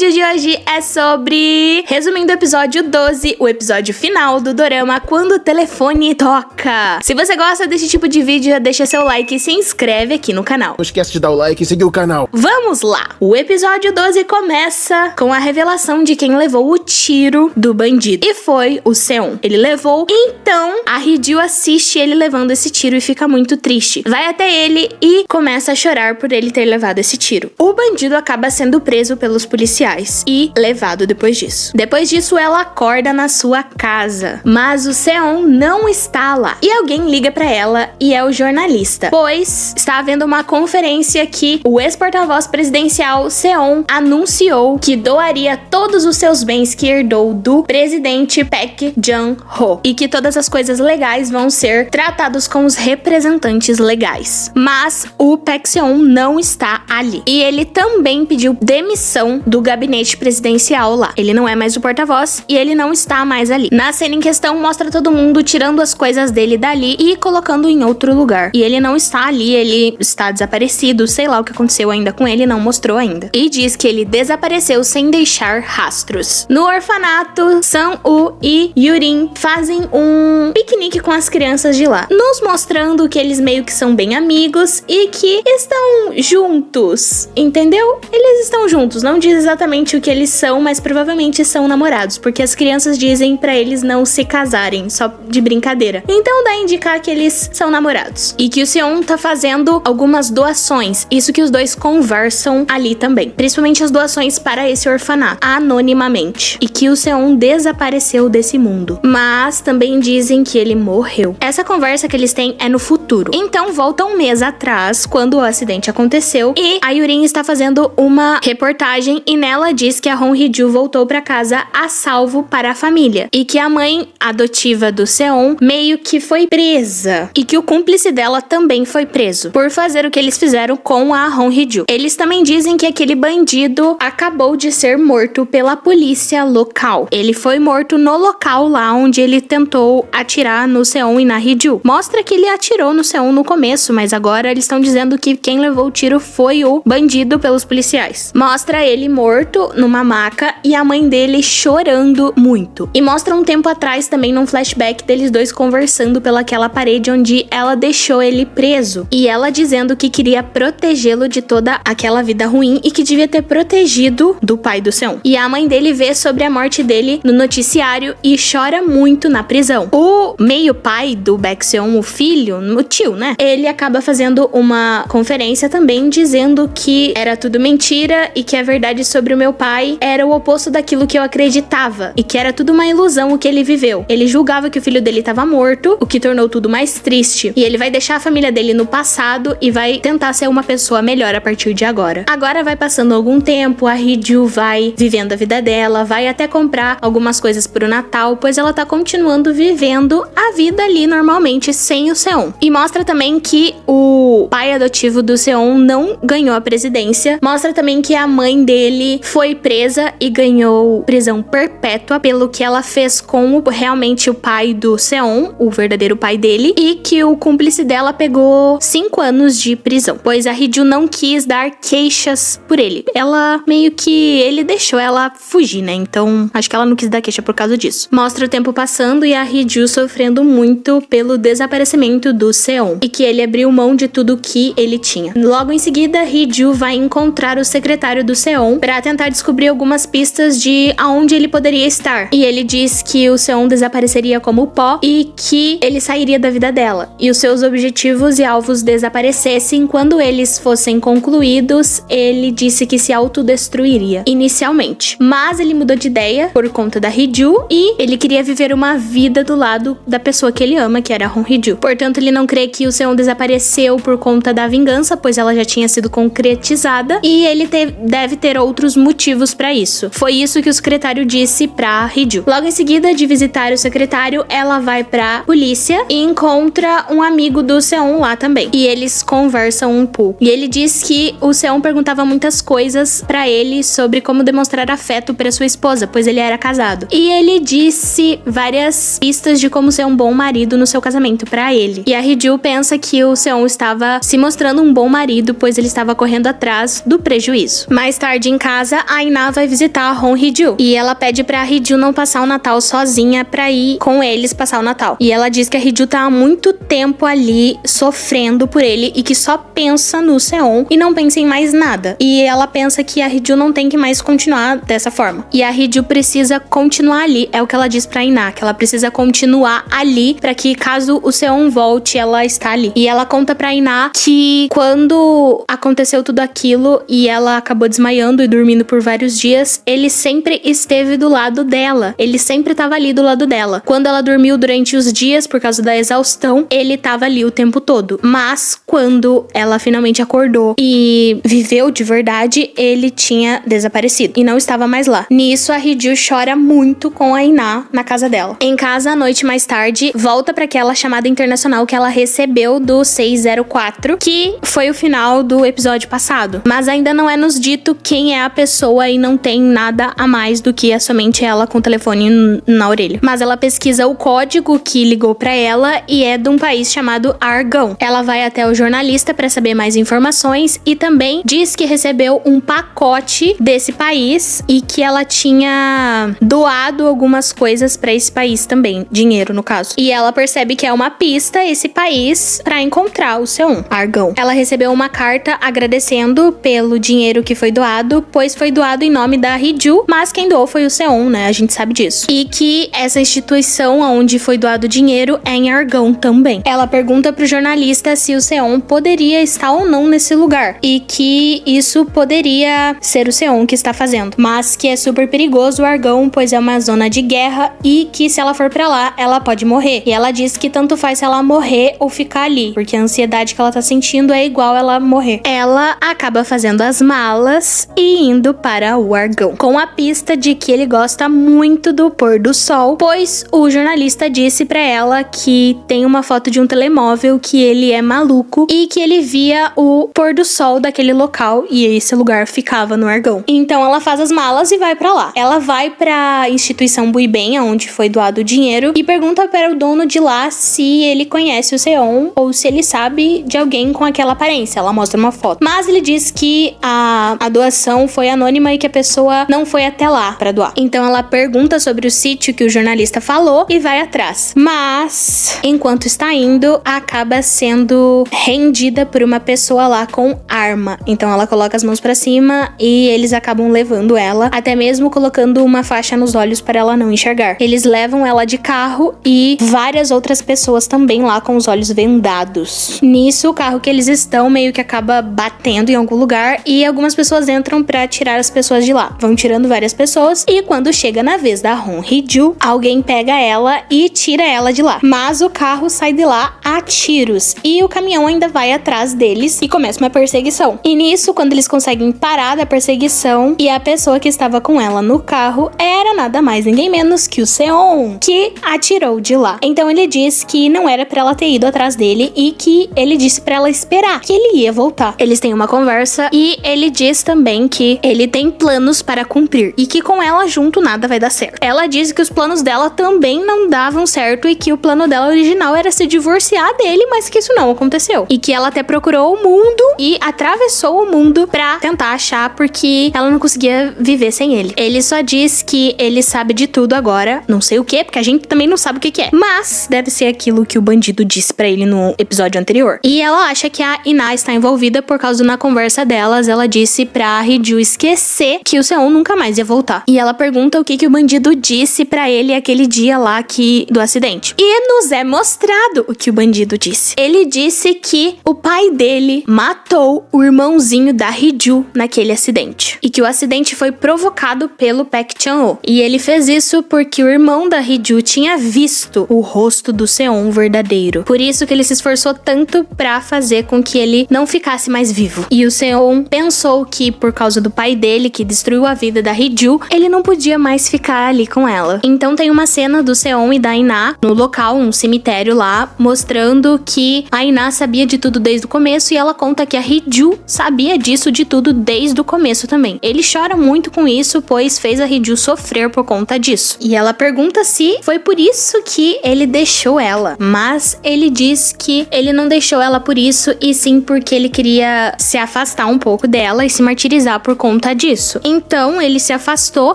vídeo de hoje é sobre... Resumindo o episódio 12, o episódio final do dorama Quando o Telefone Toca. Se você gosta desse tipo de vídeo, deixa seu like e se inscreve aqui no canal. Não esquece de dar o like e seguir o canal. Vamos lá! O episódio 12 começa com a revelação de quem levou o tiro do bandido. E foi o Seon. Ele levou, então a Hee-ju assiste ele levando esse tiro e fica muito triste. Vai até ele e começa a chorar por ele ter levado esse tiro. O bandido acaba sendo preso pelos policiais e levado depois disso. Depois disso, ela acorda na sua casa, mas o Seon não está lá. E alguém liga pra ela e é o jornalista, pois está havendo uma conferência que o ex-porta-voz presidencial Seon anunciou que doaria todos os seus bens que herdou do presidente Park Jang-ho e que todas as coisas legais vão ser tratados com os representantes legais. Mas o Park Seon não está ali. E ele também pediu demissão do gabinete presidencial lá. Ele não é mais o porta-voz e ele não está mais ali. Na cena em questão, mostra todo mundo tirando as coisas dele dali e colocando em outro lugar. E ele não está ali, ele está desaparecido, sei lá o que aconteceu ainda com ele, não mostrou ainda. E diz que ele desapareceu sem deixar rastros. No orfanato, Sang-woo e Yurin fazem um piquenique com as crianças de lá, nos mostrando que eles meio que são bem amigos e que estão juntos, entendeu? Eles estão juntos, não diz exatamente o que eles são, mas provavelmente são namorados, porque as crianças dizem pra eles não se casarem, só de brincadeira. Então dá a indicar que eles são namorados. E que o Seon tá fazendo algumas doações, isso que os dois conversam ali também. Principalmente as doações para esse orfanato, anonimamente. E que o Seon desapareceu desse mundo. Mas também dizem que ele morreu. Essa conversa que eles têm é no futuro. Então volta um mês atrás, quando o acidente aconteceu, e a Yurin está fazendo uma reportagem e nela diz que a Hong Hee-ju voltou para casa a salvo para a família. E que a mãe adotiva do Seon meio que foi presa. E que o cúmplice dela também foi preso por fazer o que eles fizeram com a Hong Hee-ju. Eles também dizem que aquele bandido acabou de ser morto pela polícia local. Ele foi morto no local lá onde ele tentou atirar no Seon e na Hee-ju. Mostra que ele atirou no Seon no começo, mas agora eles estão dizendo que quem levou o tiro foi o bandido pelos policiais. Mostra ele morto numa maca e a mãe dele chorando muito. E mostra um tempo atrás também num flashback deles dois conversando pelaquela parede onde ela deixou ele preso. E ela dizendo que queria protegê-lo de toda aquela vida ruim e que devia ter protegido do pai do Seon. E a mãe dele vê sobre a morte dele no noticiário e chora muito na prisão. O meio pai do Baek Seon, o filho, o tio, né? Ele acaba fazendo uma conferência também dizendo que era tudo mentira e que a verdade sobre o meu pai era o oposto daquilo que eu acreditava e que era tudo uma ilusão o que ele viveu. Ele julgava que o filho dele estava morto, o que tornou tudo mais triste. E ele vai deixar a família dele no passado e vai tentar ser uma pessoa melhor a partir de agora. Agora vai passando algum tempo, a Hee-ju vai vivendo a vida dela, vai até comprar algumas coisas pro Natal, pois ela tá continuando vivendo a vida ali normalmente sem o Seon. E mostra também que o pai adotivo do Seon não ganhou a presidência. Mostra também que a mãe dele foi presa e ganhou prisão perpétua pelo que ela fez com realmente o pai do Seon, o verdadeiro pai dele, e que o cúmplice dela pegou 5 anos de prisão, pois a Hee-ju não quis dar queixas por ele. Ela meio que ele deixou ela fugir, né? Então acho que ela não quis dar queixa por causa disso. Mostra o tempo passando e a Hee-ju sofrendo muito pelo desaparecimento do Seon e que ele abriu mão de tudo que ele tinha. Logo em seguida, Hee-ju vai encontrar o secretário do Seon para tentar descobrir algumas pistas de aonde ele poderia estar. E ele diz que o Seon desapareceria como pó e que ele sairia da vida dela. E os seus objetivos e alvos desaparecessem quando eles fossem concluídos, ele disse que se autodestruiria inicialmente. Mas ele mudou de ideia por conta da Hee-ju e ele queria viver uma vida do lado da pessoa que ele ama, que era a Hong Hee-ju. Portanto, ele não crê que o Seon desapareceu por conta da vingança, pois ela já tinha sido concretizada e ele deve ter outros motivos pra isso. Foi isso que o secretário disse pra Hee-ju. Logo em seguida de visitar o secretário, ela vai pra polícia e encontra um amigo do Seon lá também. E eles conversam um pouco. E ele diz que o Seon perguntava muitas coisas pra ele sobre como demonstrar afeto pra sua esposa, pois ele era casado. E ele disse várias pistas de como ser um bom marido no seu casamento pra ele. E a Hee-ju pensa que o Seon estava se mostrando um bom marido, pois ele estava correndo atrás do prejuízo. Mais tarde em casa, casa, a Iná vai visitar a Hong Hee-ju. E ela pede pra Hee-ju não passar o Natal sozinha pra ir com eles passar o Natal. E ela diz que a Hee-ju tá há muito tempo ali sofrendo por ele e que só pensa no Seon e não pensa em mais nada. E ela pensa que a Hee-ju não tem que mais continuar dessa forma. E a Hee-ju precisa continuar ali. É o que ela diz pra Iná, que ela precisa continuar ali pra que caso o Seon volte, ela está ali. E ela conta pra Iná que quando aconteceu tudo aquilo e ela acabou desmaiando e dormindo por vários dias, ele sempre esteve do lado dela. Ele sempre tava ali do lado dela. Quando ela dormiu durante os dias por causa da exaustão, ele tava ali o tempo todo. Mas quando ela finalmente acordou e viveu de verdade, ele tinha desaparecido e não estava mais lá. Nisso, a Hee-ju chora muito com a Iná na casa dela. Em casa, à noite mais tarde, volta para aquela chamada internacional que ela recebeu do 604, que foi o final do episódio passado. Mas ainda não é nos dito quem é a pessoa e não tem nada a mais do que somente ela com o telefone na orelha. Mas ela pesquisa o código que ligou para ela e é de um país chamado Argão. Ela vai até o jornalista para saber mais informações e também diz que recebeu um pacote desse país e que ela tinha doado algumas coisas para esse país também, dinheiro no caso. E ela percebe que é uma pista esse país para encontrar o Seon, Argão. Ela recebeu uma carta agradecendo pelo dinheiro que foi doado, pois foi doado em nome da Hee-ju, mas quem doou foi o Seon, né? A gente sabe disso. E que essa instituição onde foi doado o dinheiro é em Argão também. Ela pergunta pro jornalista se o Seon poderia estar ou não nesse lugar e que isso poderia ser o Seon que está fazendo, mas que é super perigoso o Argão, pois é uma zona de guerra e que se ela for pra lá, ela pode morrer. E ela diz que tanto faz se ela morrer ou ficar ali, porque a ansiedade que ela tá sentindo é igual ela morrer. Ela acaba fazendo as malas e indo para o Argão, com a pista de que ele gosta muito do pôr do sol, pois o jornalista disse pra ela que tem uma foto de um telemóvel que ele é maluco e que ele via o pôr do sol daquele local e esse lugar ficava no Argão. Então ela faz as malas e vai pra lá. Ela vai pra instituição Buiben, onde foi doado o dinheiro, e pergunta para o dono de lá se ele conhece o Seon ou se ele sabe de alguém com aquela aparência. Ela mostra uma foto. Mas ele diz que a doação foi anônima e que a pessoa não foi até lá pra doar. Então ela pergunta sobre o sítio que o jornalista falou e vai atrás. Mas, enquanto está indo, acaba sendo rendida por uma pessoa lá com arma. Então ela coloca as mãos pra cima e eles acabam levando ela, até mesmo colocando uma faixa nos olhos para ela não enxergar. Eles levam ela de carro e várias outras pessoas também lá com os olhos vendados. Nisso, o carro que eles estão meio que acaba batendo em algum lugar e algumas pessoas entram pra tirar as pessoas de lá. Vão tirando várias pessoas e quando chega na vez da Hong Hee-ju, alguém pega ela e tira ela de lá. Mas o carro sai de lá a tiros e o caminhão ainda vai atrás deles e começa uma perseguição. E nisso, quando eles conseguem parar da perseguição e a pessoa que estava com ela no carro era nada mais ninguém menos que o Seon, que atirou de lá. Então ele diz que não era pra ela ter ido atrás dele e que ele disse pra ela esperar, que ele ia voltar. Eles têm uma conversa e ele diz também que ele tem planos para cumprir e que com ela junto nada vai dar certo. Ela diz que os planos dela também não davam certo e que o plano dela original era se divorciar dele, mas que isso não aconteceu. E que ela até procurou o mundo e atravessou o mundo pra tentar achar, porque ela não conseguia viver sem ele. Ele só diz que ele sabe de tudo agora, não sei o que, porque a gente também não sabe o que é. Mas deve ser aquilo que o bandido disse pra ele no episódio anterior. E ela acha que a Iná está envolvida por causa na conversa delas, ela disse pra Hee-ju esquecer que o Seon nunca mais ia voltar. E ela pergunta o que o bandido disse pra ele aquele dia lá do acidente. E nos é mostrado o que o bandido disse. Ele disse que o pai dele matou o irmãozinho da Hee-ju naquele acidente. E que o acidente foi provocado pelo Paek Chan-ho. E ele fez isso porque o irmão da Hee-ju tinha visto o rosto do Seon verdadeiro. Por isso que ele se esforçou tanto pra fazer com que ele não ficasse mais vivo. E o Seon pensou que por causa do pai dele, que destruiu a vida da Hee-ju, ele não podia mais ficar ali com ela. Então tem uma cena do Seon e da Iná no local, um cemitério lá, mostrando que a Iná sabia de tudo desde o começo e ela conta que a Hee-ju sabia disso de tudo desde o começo também. Ele chora muito com isso, pois fez a Hee-ju sofrer por conta disso. E ela pergunta se foi por isso que ele deixou ela. Mas ele diz que ele não deixou ela por isso, e sim porque ele queria se afastar um pouco dela e se martirizar por conta conta disso. Então ele se afastou,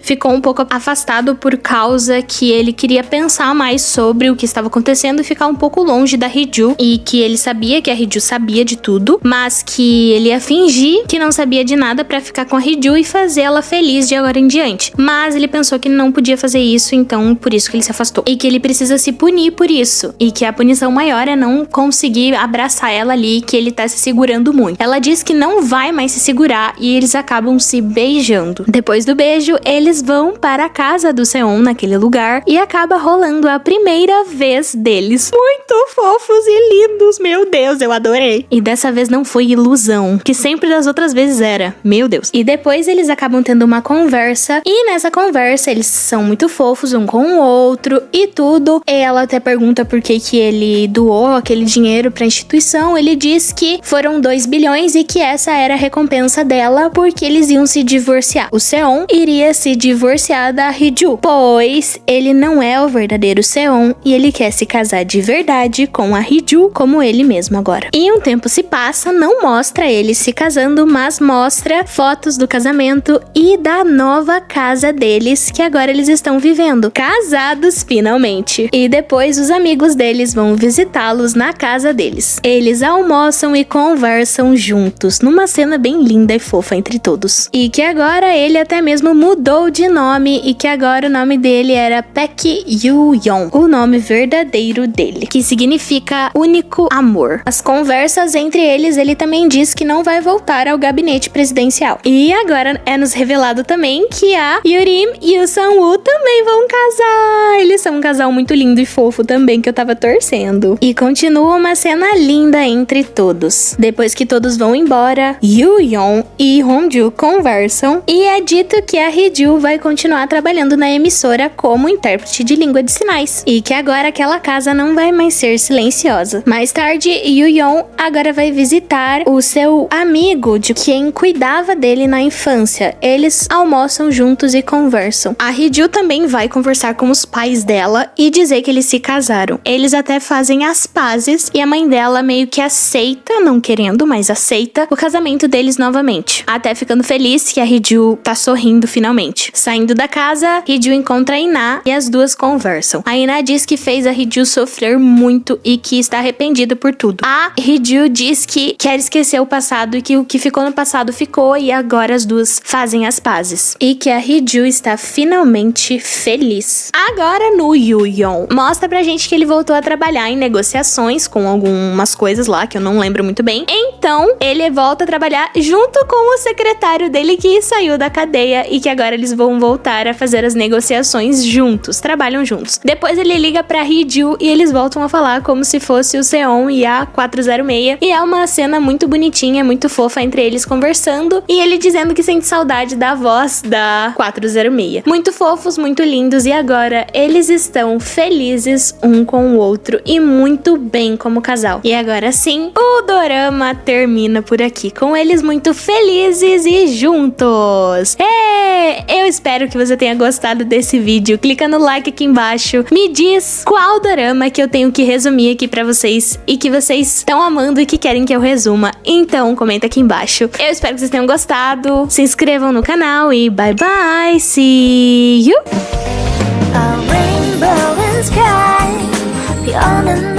ficou um pouco afastado por causa que ele queria pensar mais sobre o que estava acontecendo e ficar um pouco longe da Hee-Ju, e que ele sabia que a Hee-Ju sabia de tudo, mas que ele ia fingir que não sabia de nada pra ficar com a Hee-Ju e fazer ela feliz de agora em diante. Mas ele pensou que não podia fazer isso, então por isso que ele se afastou. E que ele precisa se punir por isso. E que a punição maior é não conseguir abraçar ela ali, que ele tá se segurando muito. Ela diz que não vai mais se segurar e eles acabam se beijando. Depois do beijo, eles vão para a casa do Seon naquele lugar e acaba rolando a primeira vez deles. Muito fofos e lindos, meu Deus, eu adorei. E dessa vez não foi ilusão, que sempre das outras vezes era, meu Deus. E depois eles acabam tendo uma conversa, e nessa conversa eles são muito fofos um com o outro e tudo. E ela até pergunta por que ele doou aquele dinheiro pra instituição. Ele diz que foram 2 bilhões e que essa era a recompensa dela porque eles iam se divorciar. O Seon iria se divorciar da Hee-Ju, pois ele não é o verdadeiro Seon e ele quer se casar de verdade com a Hee-Ju, como ele mesmo agora. E um tempo se passa, não mostra eles se casando, mas mostra fotos do casamento e da nova casa deles, que agora eles estão vivendo, casados finalmente. E depois os amigos deles vão visitá-los na casa deles. Eles almoçam e conversam juntos, numa cena bem linda e fofa entre todos. E que agora ele até mesmo mudou de nome e que agora o nome dele era Paek Yu-yeon, o nome verdadeiro dele, que significa único amor. As conversas entre eles, ele também diz que não vai voltar ao gabinete presidencial. E agora é nos revelado também que a Yurim e o Sang-woo também vão casar. Eles são um casal muito lindo e fofo também, que eu tava torcendo. E continua uma cena linda entre todos. Depois que todos vão embora, Yoo-yeon e Hong-ju conversam e é dito que a Hee-Ju vai continuar trabalhando na emissora como intérprete de língua de sinais e que agora aquela casa não vai mais ser silenciosa. Mais tarde, Yoo-yeon agora vai visitar o seu amigo de quem cuidava dele na infância. Eles almoçam juntos e conversam. A Hee-Ju também vai conversar com os pais dela e dizer que eles se casaram. Eles até fazem as pazes e a mãe dela meio que aceita, não querendo, mas aceita o casamento deles novamente. Até ficando feliz que a Hee-Ju tá sorrindo finalmente. Saindo da casa, Hee-Ju encontra a Ina e as duas conversam. A Ina diz que fez a Hee-Ju sofrer muito e que está arrependida por tudo. A Hee-Ju diz que quer esquecer o passado e que o que ficou no passado ficou e agora as duas fazem as pazes. E que a Hee-Ju está finalmente feliz. Agora no Yoo-yeon, mostra pra gente que ele voltou a trabalhar em negociações com algumas coisas lá que eu não lembro muito bem. Então, ele volta a trabalhar junto com o secretário dele que saiu da cadeia e que agora eles vão voltar a fazer as negociações juntos, trabalham juntos. Depois ele liga pra Hee-Ju e eles voltam a falar como se fosse o Seon e a 406 e é uma cena muito bonitinha, muito fofa entre eles conversando e ele dizendo que sente saudade da voz da 406. Muito fofos, muito lindos e agora eles estão felizes um com o outro e muito bem como casal. E agora sim, o dorama termina por aqui com eles muito felizes e juntos. Eu espero que você tenha gostado desse vídeo. Clica no like aqui embaixo. Me diz qual dorama que eu tenho que resumir aqui pra vocês e que vocês estão amando e que querem que eu resuma. Então comenta aqui embaixo. Eu espero que vocês tenham gostado. Se inscrevam no canal e bye bye. See you! A rainbow in sky, the